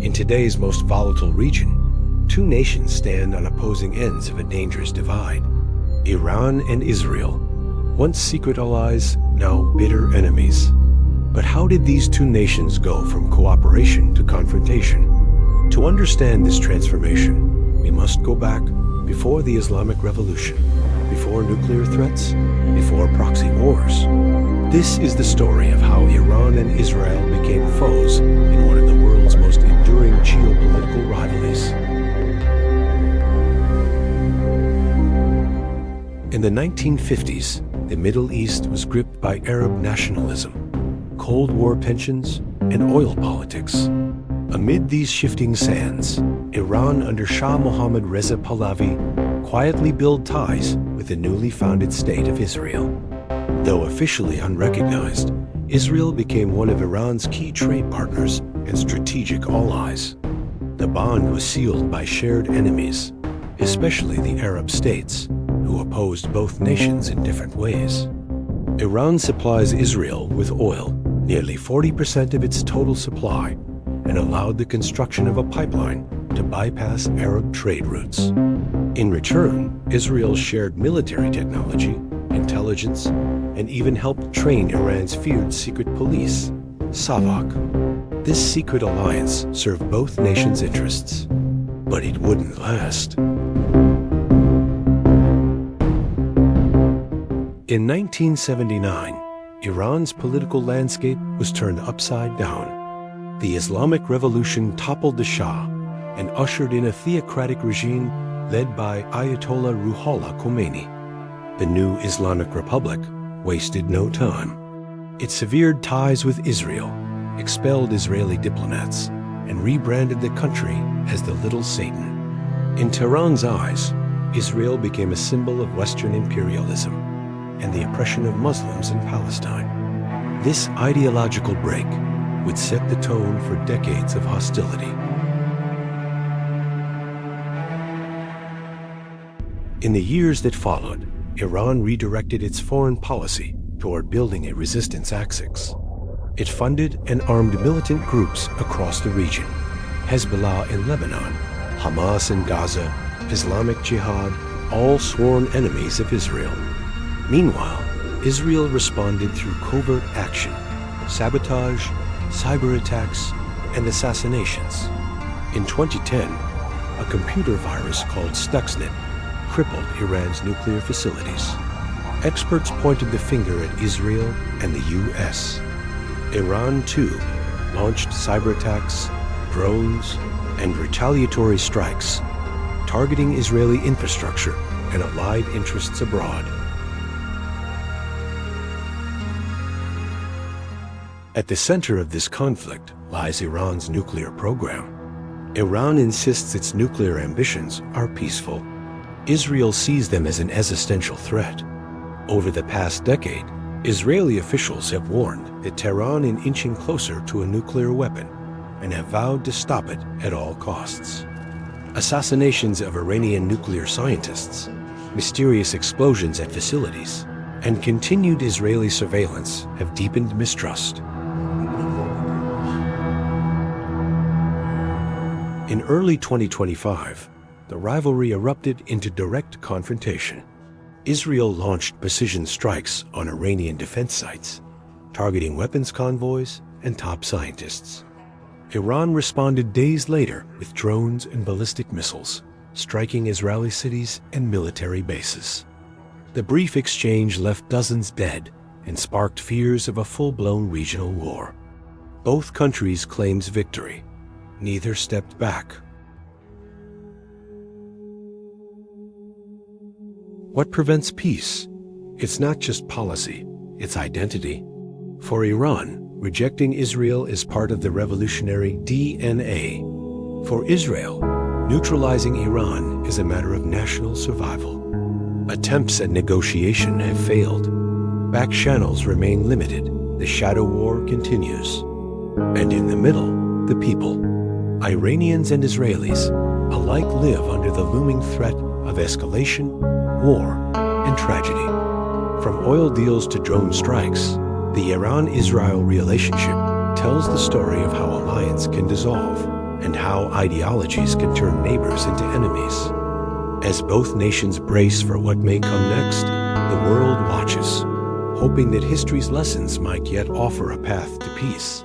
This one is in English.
In today's most volatile region, two nations stand on opposing ends of a dangerous divide. Iran and Israel, once secret allies, now bitter enemies. But how did these two nations go from cooperation to confrontation? To understand this transformation, we must go back before the Islamic Revolution, before nuclear threats, before proxy wars. This is the story of how Iran and Israel became foes in one of the world's most enduring geopolitical rivalries. In the 1950s, the Middle East was gripped by Arab nationalism, Cold War tensions, and oil politics. Amid these shifting sands, Iran under Shah Mohammad Reza Pahlavi quietly built ties with the newly founded state of Israel. Though officially unrecognized, Israel became one of Iran's key trade partners and strategic allies. The bond was sealed by shared enemies, especially the Arab states, who opposed both nations in different ways. Iran supplies Israel with oil, nearly 40% of its total supply, and allowed the construction of a pipeline to bypass Arab trade routes. In return, Israel shared military technology, intelligence, and even helped train Iran's feared secret police, Savak. This secret alliance served both nations' interests, but it wouldn't last. In 1979, Iran's political landscape was turned upside down. The Islamic Revolution toppled the Shah and ushered in a theocratic regime led by Ayatollah Ruhollah Khomeini. The new Islamic Republic wasted no time. It severed ties with Israel, expelled Israeli diplomats, and rebranded the country as the Little Satan. In Tehran's eyes, Israel became a symbol of Western imperialism and the oppression of Muslims in Palestine. This ideological break would set the tone for decades of hostility. In the years that followed, Iran redirected its foreign policy toward building a resistance axis. It funded and armed militant groups across the region: Hezbollah in Lebanon, Hamas in Gaza, Islamic Jihad, all sworn enemies of Israel. Meanwhile, Israel responded through covert action, sabotage, cyber attacks, and assassinations. In 2010, a computer virus called Stuxnet crippled Iran's nuclear facilities. Experts pointed the finger at Israel and the U.S. Iran, too, launched cyber attacks, drones, and retaliatory strikes, targeting Israeli infrastructure and allied interests abroad. At the center of this conflict lies Iran's nuclear program. Iran insists its nuclear ambitions are peaceful. Israel sees them as an existential threat. Over the past decade, Israeli officials have warned that Tehran is inching closer to a nuclear weapon and have vowed to stop it at all costs. Assassinations of Iranian nuclear scientists, mysterious explosions at facilities, and continued Israeli surveillance have deepened mistrust. In early 2025, the rivalry erupted into direct confrontation. Israel launched precision strikes on Iranian defense sites, targeting weapons convoys and top scientists. Iran responded days later with drones and ballistic missiles, striking Israeli cities and military bases. The brief exchange left dozens dead and sparked fears of a full-blown regional war. Both countries claimed victory. Neither stepped back. What prevents peace? It's not just policy, it's identity. For Iran, rejecting Israel is part of the revolutionary DNA. For Israel, neutralizing Iran is a matter of national survival. Attempts at negotiation have failed. Back channels remain limited. The shadow war continues. And in the middle, the people. Iranians and Israelis alike live under the looming threat of escalation, war, and tragedy. From oil deals to drone strikes, the Iran-Israel relationship tells the story of how alliance can dissolve and how ideologies can turn neighbors into enemies. As both nations brace for what may come next, the world watches, hoping that history's lessons might yet offer a path to peace.